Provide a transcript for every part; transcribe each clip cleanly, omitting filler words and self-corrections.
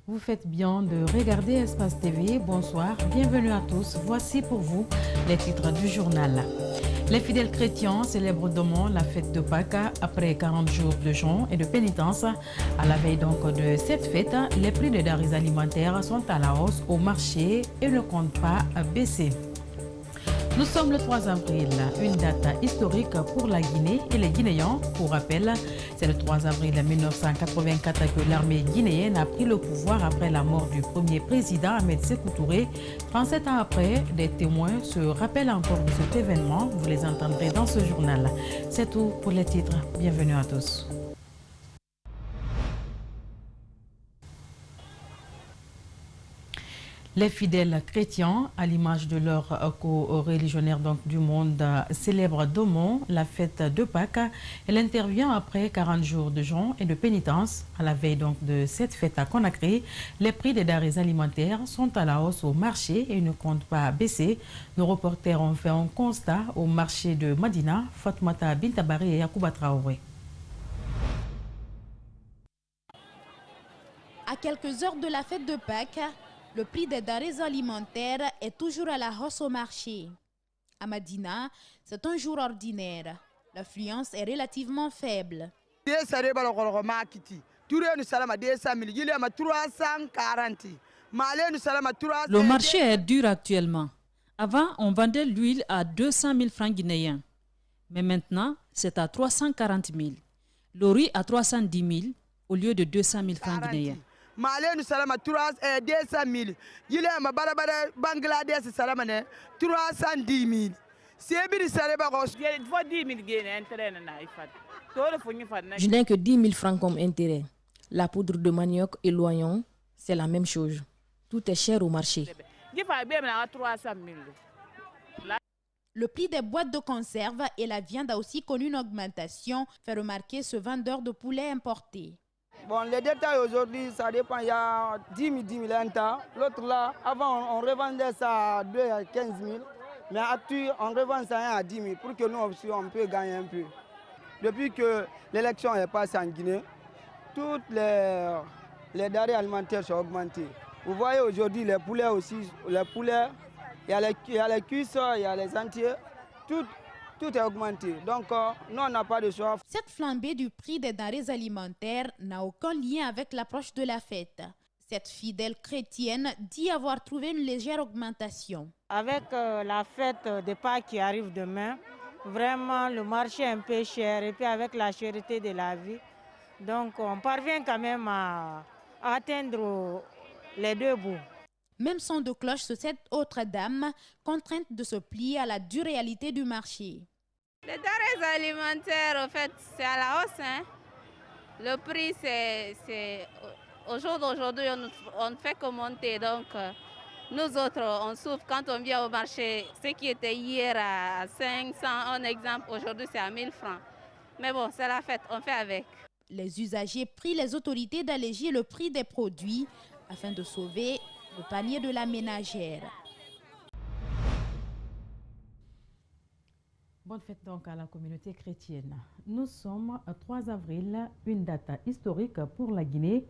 Vous faites bien de regarder Espace TV. Bonsoir, bienvenue à tous. Voici pour vous les titres du journal. Les fidèles chrétiens célèbrent demain la fête de Pâques après 40 jours de jeûne et de pénitence. À la veille donc de cette fête, les prix des denrées alimentaires sont à la hausse au marché et ne comptent pas baisser. Nous sommes le 3 avril, une date historique pour la Guinée et les Guinéens. Pour rappel, c'est le 3 avril 1984 que l'armée guinéenne a pris le pouvoir après la mort du premier président Ahmed Sékou Touré. 37 ans après, des témoins se rappellent encore de cet événement. Vous les entendrez dans ce journal. C'est tout pour les titres. Bienvenue à tous. Les fidèles chrétiens, à l'image de leurs co-religionnaires du monde, célèbrent demain la fête de Pâques. Elle intervient après 40 jours de jeûne et de pénitence. À la veille donc de cette fête à Conakry, les prix des denrées alimentaires sont à la hausse au marché et ne comptent pas baisser. Nos reporters ont fait un constat au marché de Madina, Fatmata Bintabari et Yacouba Traoré. À quelques heures de la fête de Pâques, le prix des denrées alimentaires est toujours à la hausse au marché. À Madina, c'est un jour ordinaire. L'affluence est relativement faible. Le marché est dur actuellement. Avant, on vendait l'huile à 200 000 francs guinéens. Mais maintenant, c'est à 340 000. Le riz à 310 000 au lieu de 200 000 francs guinéens. Malais salama 200 000. Yile ma barabara Bangladesh salama ne 310 000. Sebiri salaba ko 10 000 gene intérêt na ifat. Je n'ai que 10 000 francs comme intérêt. La poudre de manioc et l'oignon, c'est la même chose. Tout est cher au marché. Le prix des boîtes de conserve et la viande a aussi connu une augmentation, fait remarquer ce vendeur de poulet importé. Bon, les détails aujourd'hui, ça dépend. Il y a 10 000 hectares. L'autre là, avant, on revendait ça à 2 à 15 000. Mais actuellement, on revend ça à 10 000 pour que nous aussi, on peut gagner un peu. Depuis que l'élection est passée en Guinée, toutes les denrées alimentaires sont augmentées. Vous voyez aujourd'hui, les poulets aussi, les poulets, il y a les cuisses, il y a les entiers, tout est augmenté. Donc, nous, on n'a pas de choix. Cette flambée du prix des denrées alimentaires n'a aucun lien avec l'approche de la fête. Cette fidèle chrétienne dit avoir trouvé une légère augmentation. Avec la fête de Pâques qui arrive demain, vraiment le marché est un peu cher et puis avec la cherté de la vie, donc on parvient quand même à atteindre les deux bouts. Même son de cloche sur cette autre dame, contrainte de se plier à la dure réalité du marché. Les denrées alimentaires, en fait, c'est à la hausse. Hein. Le prix, c'est au jour d'aujourd'hui, on ne fait que monter. Donc, nous autres, on souffre quand on vient au marché. Ce qui était hier à 500, un exemple, aujourd'hui, c'est à 1000 francs. Mais bon, c'est la fête, on fait avec. Les usagers prient les autorités d'alléger le prix des produits afin de sauver le panier de la ménagère. Bonne fête donc à la communauté chrétienne. Nous sommes le 3 avril, une date historique pour la Guinée.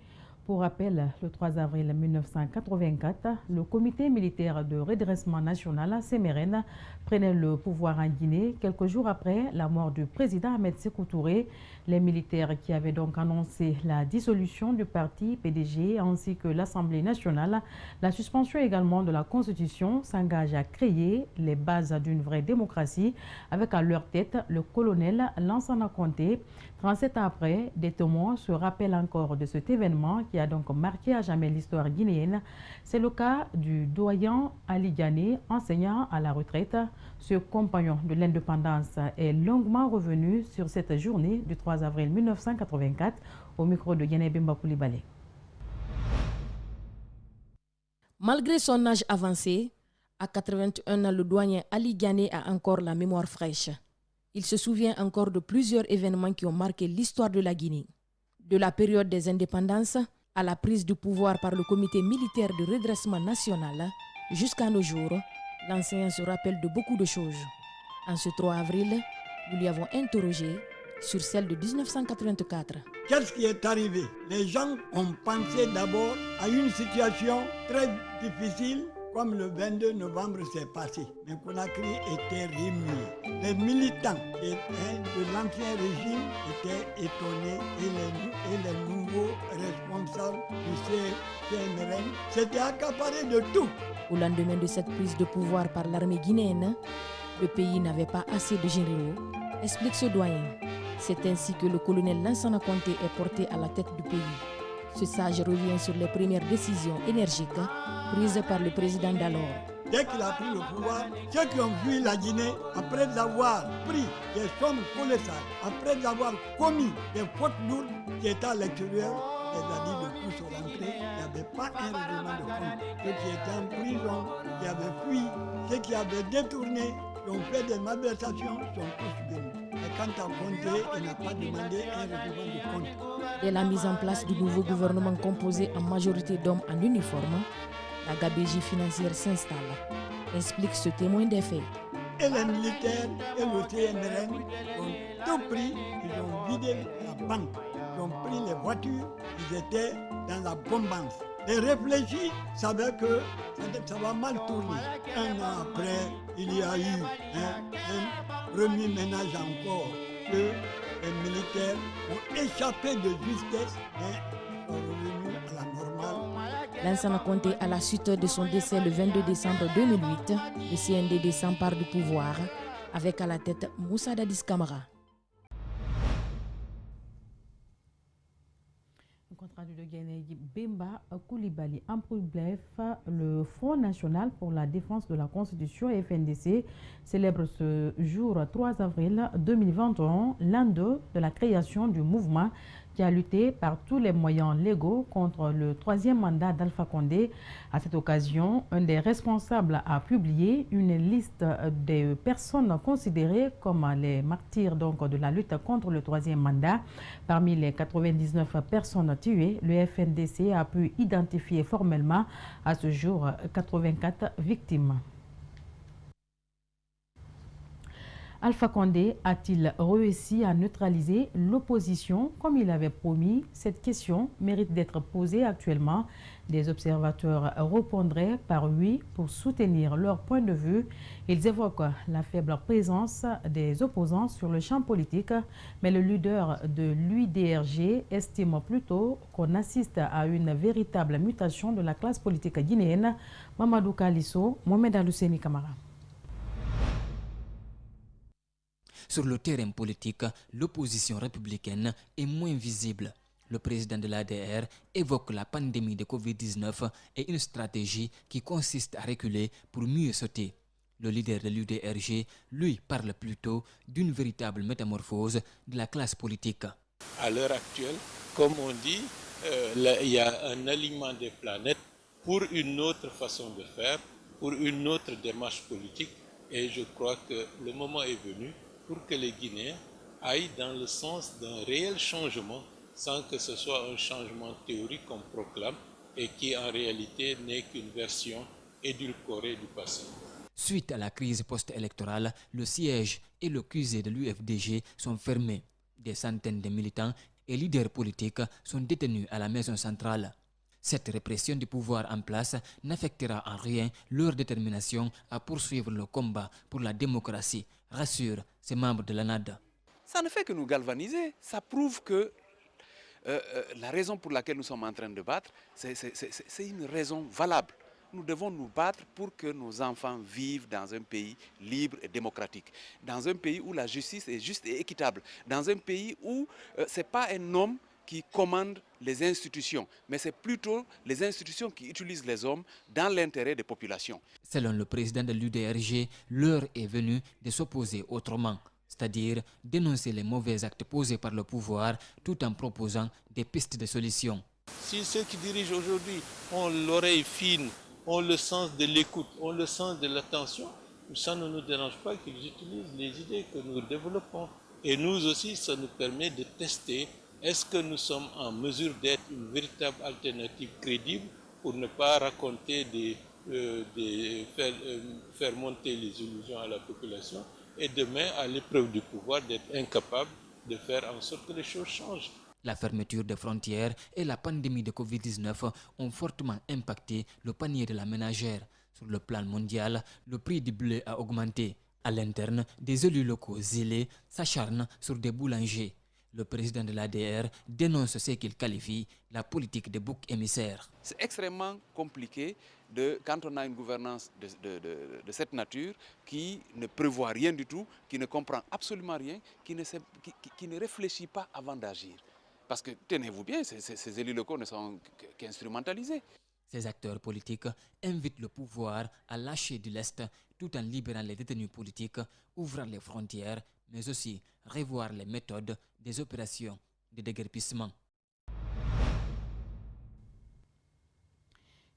Pour rappel, le 3 avril 1984, le comité militaire de redressement national, CMRN, prenait le pouvoir en Guinée quelques jours après la mort du président Ahmed Sékou Touré. Les militaires qui avaient donc annoncé la dissolution du parti PDG ainsi que l'Assemblée nationale, la suspension également de la Constitution, s'engagent à créer les bases d'une vraie démocratie avec à leur tête le colonel Lansana Conté. 37 ans après, des témoins se rappellent encore de cet événement qui a donc marqué à jamais l'histoire guinéenne. C'est le cas du doyen Ali Ghané, enseignant à la retraite. Ce compagnon de l'indépendance est longuement revenu sur cette journée du 3 avril 1984 au micro de Yene Bemba Koulibalé. Malgré son âge avancé, à 81 ans, le doyen Ali Ghané a encore la mémoire fraîche. Il se souvient encore de plusieurs événements qui ont marqué l'histoire de la Guinée. De la période des indépendances à la prise du pouvoir par le comité militaire de redressement national, jusqu'à nos jours, l'enseignant se rappelle de beaucoup de choses. En ce 3 avril, nous lui avons interrogé sur celle de 1984. Qu'est-ce qui est arrivé? Les gens ont pensé d'abord à une situation très difficile, comme le 22 novembre s'est passé. Mais Conakry était remué. Les militants de l'ancien régime étaient étonnés et les nouveaux responsables du CNRN s'étaient accaparés de tout. Au lendemain de cette prise de pouvoir par l'armée guinéenne, le pays n'avait pas assez de généraux, explique ce doyen. C'est ainsi que le colonel Lansana Conté est porté à la tête du pays. Ce sage revient sur les premières décisions énergiques prises par le président d'alors. Dès qu'il a pris le pouvoir, ceux qui ont fui la Guinée, après avoir pris des sommes colossales, après avoir commis des fautes lourdes qui étaient à l'extérieur, les a dit de tous rentrer, il n'y avait pas un règlement de compte. Ceux qui étaient en prison, qui avaient fui, ceux qui avaient détourné, qui ont fait des malversations, sont tous venus. Et quant à Conté, il n'a pas demandé un règlement de compte. Dès la mise en place du nouveau gouvernement composé en majorité d'hommes en uniforme, la gabégie financière s'installe, explique ce témoin des faits. Et les militaires et le CNRN ont tout pris, ils ont vidé la banque, ils ont pris les voitures, ils étaient dans la bombance. Les réfléchis savaient que ça va mal tourner. Un an après, il y a eu un remue-ménage encore, que les militaires ont échappé de justesse et sont revenus à la normale. Lansana Conté, à la suite de son décès le 22 décembre 2008, le CNDD s'empare du pouvoir avec à la tête Moussa Dadis Camara. Compte rendu de Guinée, Bemba Koulibaly. En bref, le Front national pour la défense de la Constitution, FNDC, célèbre ce jour 3 avril 2021 l'an 2 de la création du mouvement qui a lutté par tous les moyens légaux contre le troisième mandat d'Alpha Condé. À cette occasion, un des responsables a publié une liste des personnes considérées comme les martyrs de la lutte contre le troisième mandat. Parmi les 99 personnes tuées, le FNDC a pu identifier formellement à ce jour 84 victimes. Alpha Condé a-t-il réussi à neutraliser l'opposition comme il avait promis? Cette question mérite d'être posée actuellement. Des observateurs répondraient par oui pour soutenir leur point de vue. Ils évoquent la faible présence des opposants sur le champ politique, mais le leader de l'UDRG estime plutôt qu'on assiste à une véritable mutation de la classe politique guinéenne. Mamadou Kalisso, Mohamed Alousseni Kamara. Sur le terrain politique, l'opposition républicaine est moins visible. Le président de l'ADR évoque la pandémie de Covid-19 et une stratégie qui consiste à reculer pour mieux sauter. Le leader de l'UDRG, lui, parle plutôt d'une véritable métamorphose de la classe politique. À l'heure actuelle, comme on dit, il y a un alignement des planètes pour une autre façon de faire, pour une autre démarche politique. Et je crois que le moment est venu pour que les Guinéens aillent dans le sens d'un réel changement, sans que ce soit un changement théorique qu'on proclame et qui en réalité n'est qu'une version édulcorée du passé. Suite à la crise post-électorale, le siège et le QG de l'UFDG sont fermés. Des centaines de militants et leaders politiques sont détenus à la maison centrale. Cette répression du pouvoir en place n'affectera en rien leur détermination à poursuivre le combat pour la démocratie, rassurent ces membres de l'ANAD. Ça ne fait que nous galvaniser. Ça prouve que la raison pour laquelle nous sommes en train de battre, c'est une raison valable. Nous devons nous battre pour que nos enfants vivent dans un pays libre et démocratique, dans un pays où la justice est juste et équitable, dans un pays où ce n'est pas un homme qui commande les institutions, mais c'est plutôt les institutions qui utilisent les hommes dans l'intérêt des populations. Selon le président de l'UDRG, l'heure est venue de s'opposer autrement, c'est-à-dire dénoncer les mauvais actes posés par le pouvoir tout en proposant des pistes de solutions. Si ceux qui dirigent aujourd'hui ont l'oreille fine, ont le sens de l'écoute, ont le sens de l'attention, ça ne nous dérange pas qu'ils utilisent les idées que nous développons. Et nous aussi, ça nous permet de tester. Est-ce que nous sommes en mesure d'être une véritable alternative crédible pour ne pas raconter faire monter les illusions à la population et demain, à l'épreuve du pouvoir, d'être incapable de faire en sorte que les choses changent. La fermeture des frontières et la pandémie de Covid-19 ont fortement impacté le panier de la ménagère. Sur le plan mondial, le prix du blé a augmenté. À l'interne, des élus locaux zélés s'acharnent sur des boulangers. Le président de l'ADR dénonce ce qu'il qualifie la politique des boucs émissaires. C'est extrêmement compliqué quand on a une gouvernance de cette nature qui ne prévoit rien du tout, qui ne comprend absolument rien, qui ne réfléchit pas avant d'agir. Parce que, tenez-vous bien, ces élus locaux ne sont qu'instrumentalisés. Ces acteurs politiques invitent le pouvoir à lâcher du lest tout en libérant les détenus politiques, ouvrant les frontières, mais aussi revoir les méthodes des opérations de déguerpissement.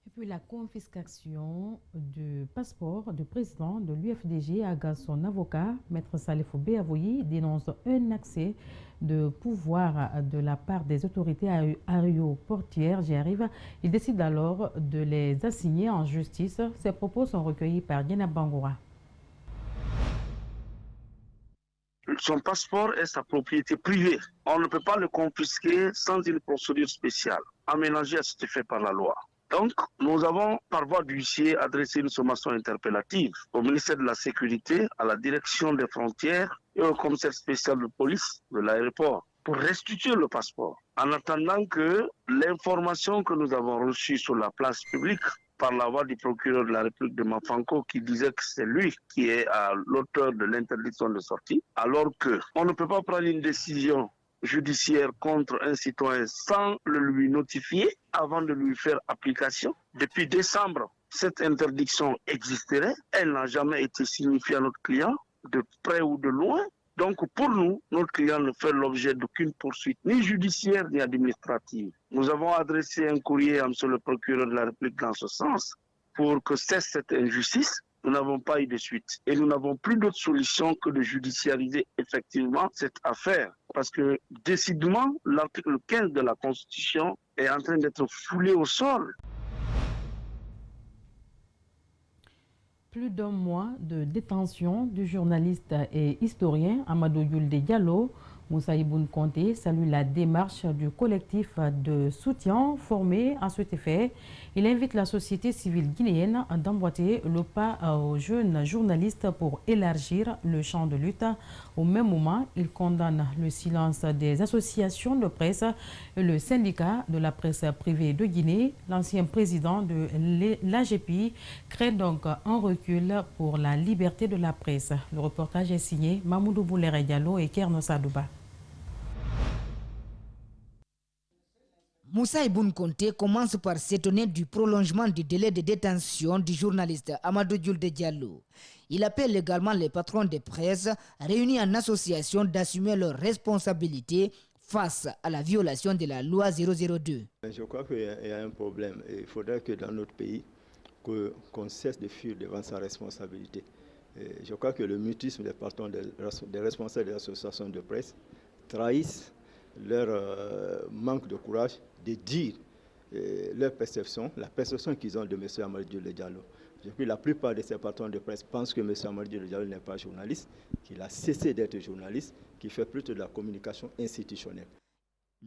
Et puis la confiscation du passeport du président de l'UFDG agace son avocat. Maître Salifou Béavoyi dénonce un accès de pouvoir de la part des autorités aéroportières. J'y arrive. Il décide alors de les assigner en justice. Ces propos sont recueillis par Diana Bangoura. Son passeport est sa propriété privée. On ne peut pas le confisquer sans une procédure spéciale, aménagée à cet effet par la loi. Donc, nous avons, par voie d'huissier, adressé une sommation interpellative au ministère de la Sécurité, à la direction des frontières et au commissaire spécial de police de l'aéroport pour restituer le passeport. En attendant que l'information que nous avons reçue sur la place publique par la voix du procureur de la République de Mafanko qui disait que c'est lui qui est à l'auteur de l'interdiction de sortie, alors qu'on ne peut pas prendre une décision judiciaire contre un citoyen sans le lui notifier avant de lui faire application. Depuis décembre, cette interdiction existerait. Elle n'a jamais été signifiée à notre client, de près ou de loin. Donc pour nous, notre client ne fait l'objet d'aucune poursuite, ni judiciaire ni administrative. Nous avons adressé un courrier à M. le procureur de la République dans ce sens pour que cesse cette injustice. Nous n'avons pas eu de suite. Et nous n'avons plus d'autre solution que de judiciariser effectivement cette affaire. Parce que, décidément, l'article 15 de la Constitution est en train d'être foulé au sol. Plus d'un mois de détention du journaliste et historien Amadou Yulde Diallo. Moussa Iboun Konté salue la démarche du collectif de soutien formé à cet effet. Il invite la société civile guinéenne d'emboîter le pas aux jeunes journalistes pour élargir le champ de lutte. Au même moment, il condamne le silence des associations de presse et le syndicat de la presse privée de Guinée. L'ancien président de l'AGPI crée donc un recul pour la liberté de la presse. Le reportage est signé Mamoudou Boulere Diallo et Kerno Sadouba. Moussa Iboun Konté commence par s'étonner du prolongement du délai de détention du journaliste Amadou Yulde Diallo. Il appelle également les patrons de presse réunis en association d'assumer leurs responsabilités face à la violation de la loi 002. Je crois qu'il y a un problème. Il faudrait que dans notre pays, qu'on cesse de fuir devant sa responsabilité. Je crois que le mutisme des patrons, des responsables des associations de presse trahissent leur manque de courage de dire leur perception, la perception qu'ils ont de M. Amadou Yulde Diallo. Depuis, la plupart de ces patrons de presse pensent que M. Amadou Yulde Diallo n'est pas journaliste, qu'il a cessé d'être journaliste, qu'il fait plutôt de la communication institutionnelle.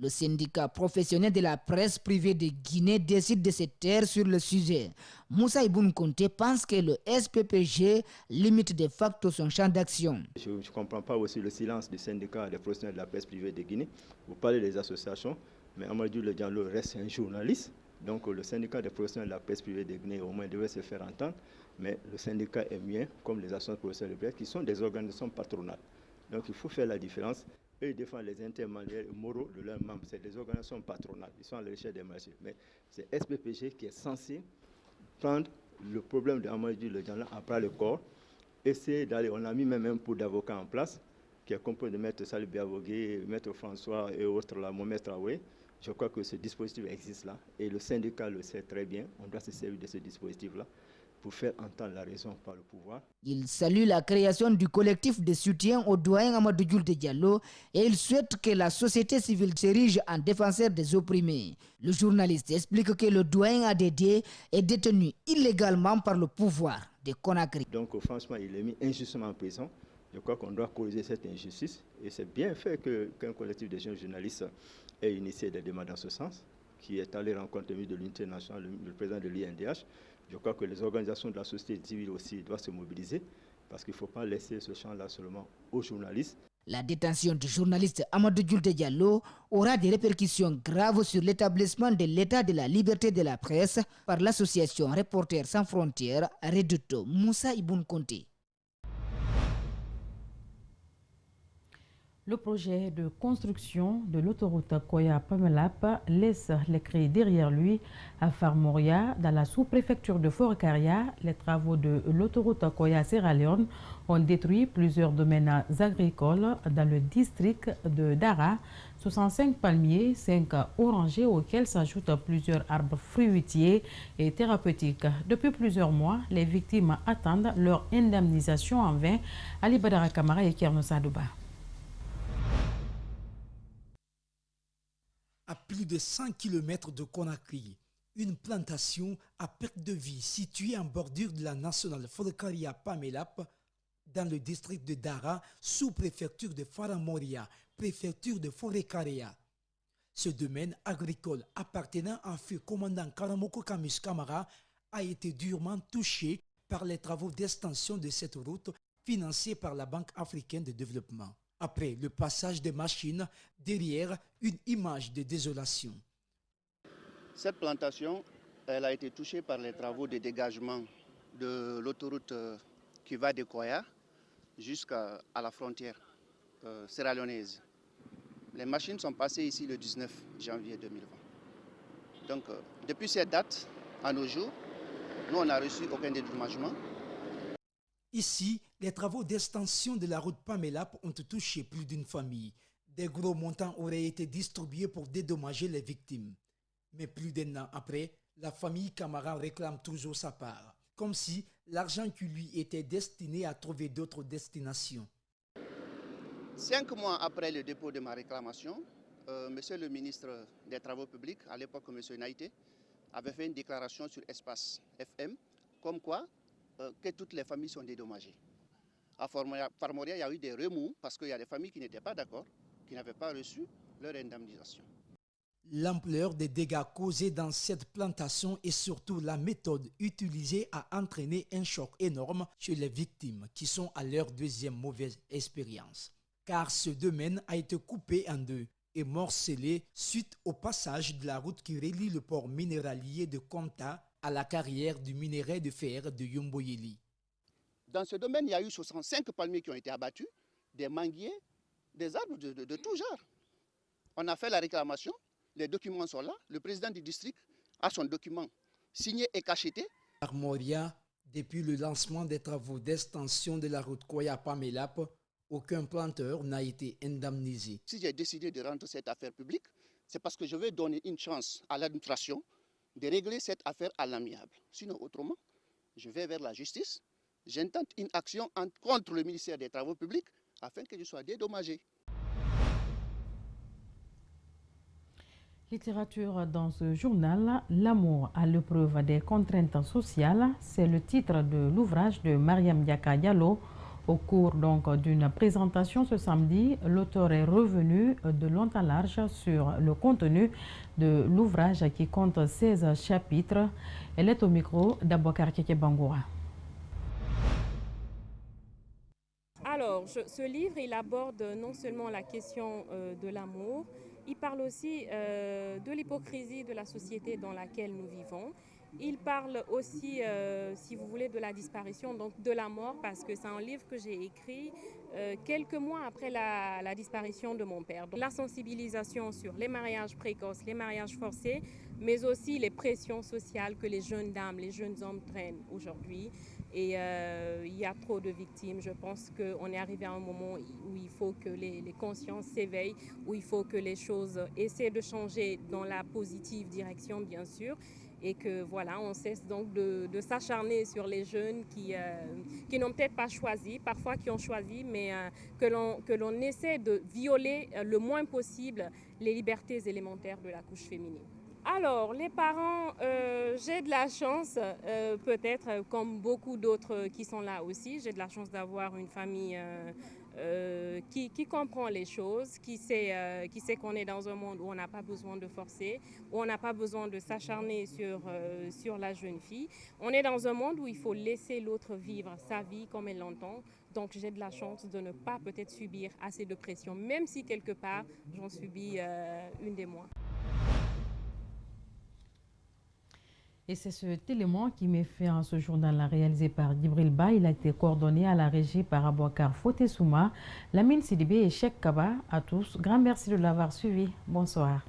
Le syndicat professionnel de la presse privée de Guinée décide de se taire sur le sujet. Moussa Iboun Konté pense que le SPPG limite de facto son champ d'action. Je ne comprends pas aussi le silence du syndicat des professionnels de la presse privée de Guinée. Vous parlez des associations, mais Amadou Yulde Diallo reste un journaliste. Donc le syndicat des professionnels de la presse privée de Guinée au moins devait se faire entendre. Mais le syndicat est mieux, comme les associations professionnelles de presse, qui sont des organisations patronales. Donc il faut faire la différence. Eux, ils défendent les intérêts moraux de leurs membres. C'est des organisations patronales. Ils sont à l'échelle des marchés. Mais c'est SPPG qui est censé prendre le problème de Amadou Yulde Diallo à bras le corps. Essayer d'aller. On a mis même un pool d'avocats en place, qui est composé de Maître Salif Béavoyi, Maître François et autres, là, Mohamed Traoré. Je crois que ce dispositif existe là. Et le syndicat le sait très bien. On doit se servir de ce dispositif-là pour faire entendre la raison par le pouvoir. Il salue la création du collectif de soutien au doyen Amadou Yulde Diallo et il souhaite que la société civile s'érige en défenseur des opprimés. Le journaliste explique que le doyen ADD est détenu illégalement par le pouvoir de Conakry. Donc franchement, il est mis injustement en prison. Je crois qu'on doit corriger cette injustice et c'est bien fait qu'un collectif de jeunes journalistes ait initié des demandes dans ce sens, qui est allé rencontrer de l'unité nationale, le président de l'INDH. Je crois que les organisations de la société civile aussi doivent se mobiliser parce qu'il ne faut pas laisser ce champ-là seulement aux journalistes. La détention du journaliste Amadou Djoulde Diallo aura des répercussions graves sur l'établissement de l'état de la liberté de la presse par l'association Reporters sans frontières, Reduto Moussa Iboun Konté. Le projet de construction de l'autoroute Koya-Pamelap laisse les cris derrière lui. À Farmoria, dans la sous-préfecture de Forcaria, les travaux de l'autoroute Koya-Sierra Leone ont détruit plusieurs domaines agricoles dans le district de Dara. 65 palmiers, 5 orangers auxquels s'ajoutent plusieurs arbres fruitiers et thérapeutiques. Depuis plusieurs mois, les victimes attendent leur indemnisation en vain. Ali Badara Kamara et Kierno Sadouba. À plus de 100 km de Conakry, une plantation à perte de vie située en bordure de la nationale Forcaria-Pamelap dans le district de Dara, sous-préfecture de Faramoria, préfecture de Forcaria. Ce domaine agricole appartenant à feu commandant Karamoko Kamus Kamara a été durement touché par les travaux d'extension de cette route financée par la Banque africaine de développement. Après le passage des machines, derrière une image de désolation. Cette plantation, elle a été touchée par les travaux de dégagement de l'autoroute qui va de Koya jusqu'à la frontière sierra-léonaise. Les machines sont passées ici le 19 janvier 2020. Donc, depuis cette date, à nos jours, nous, on n'a reçu aucun dédommagement. Ici, les travaux d'extension de la route Pamelap ont touché plus d'une famille. Des gros montants auraient été distribués pour dédommager les victimes. Mais plus d'un an après, la famille Camara réclame toujours sa part, comme si l'argent qui lui était destiné à trouver d'autres destinations. 5 mois après le dépôt de ma réclamation, monsieur le ministre des Travaux publics, à l'époque monsieur Naïté, avait fait une déclaration sur Espace FM, comme quoi que toutes les familles sont dédommagées. À Farmoria, il y a eu des remous parce qu'il y a des familles qui n'étaient pas d'accord, qui n'avaient pas reçu leur indemnisation. L'ampleur des dégâts causés dans cette plantation et surtout la méthode utilisée a entraîné un choc énorme chez les victimes qui sont à leur deuxième mauvaise expérience. Car ce domaine a été coupé en deux et morcelé suite au passage de la route qui relie le port minéralier de Konta à la carrière du minerai de fer de Yomboyeli. Dans ce domaine, il y a eu 65 palmiers qui ont été abattus, des manguiers, des arbres de tout genre. On a fait la réclamation, les documents sont là, le président du district a son document signé et cacheté. Farmoria, depuis le lancement des travaux d'extension de la route Koya-Pamelap, aucun planteur n'a été indemnisé. Si j'ai décidé de rendre cette affaire publique, c'est parce que je vais donner une chance à l'administration de régler cette affaire à l'amiable. Sinon, autrement, je vais vers la justice, j'intente une action contre le ministère des Travaux publics afin que je sois dédommagé. Littérature dans ce journal, l'amour à l'épreuve des contraintes sociales, c'est le titre de l'ouvrage de Mariam Diaka Diallo. Au cours donc d'une présentation ce samedi, l'auteur est revenu de long en large sur le contenu de l'ouvrage qui compte 16 chapitres. Elle est au micro d'Abouakar Keke Bangoura. Alors, ce livre, il aborde non seulement la question de l'amour, il parle aussi de l'hypocrisie de la société dans laquelle nous vivons. Il parle aussi, si vous voulez, de la disparition, donc de la mort, parce que c'est un livre que j'ai écrit quelques mois après la disparition de mon père. Donc, la sensibilisation sur les mariages précoces, les mariages forcés, mais aussi les pressions sociales que les jeunes dames, les jeunes hommes traînent aujourd'hui. Et il y a trop de victimes. Je pense qu'on est arrivé à un moment où il faut que les consciences s'éveillent, où il faut que les choses essaient de changer dans la positive direction, bien sûr. Et que voilà, on cesse donc de s'acharner sur les jeunes qui n'ont peut-être pas choisi, parfois qui ont choisi, mais que l'on essaie de violer le moins possible les libertés élémentaires de la couche féminine. Alors, les parents, j'ai de la chance, peut-être comme beaucoup d'autres qui sont là aussi, j'ai de la chance d'avoir une famille qui comprend les choses, qui sait qu'on est dans un monde où on n'a pas besoin de forcer, où on n'a pas besoin de s'acharner sur la jeune fille. On est dans un monde où il faut laisser l'autre vivre sa vie comme elle l'entend. Donc j'ai de la chance de ne pas peut-être subir assez de pression, même si quelque part j'en subis une des mois. Et c'est cet élément qui met fin à ce journal réalisé par Djibril Ba. Il a été coordonné à la régie par Abouakar Foté Souma, Lamine Sidibé et Cheikh Kaba. À tous, grand merci de l'avoir suivi. Bonsoir.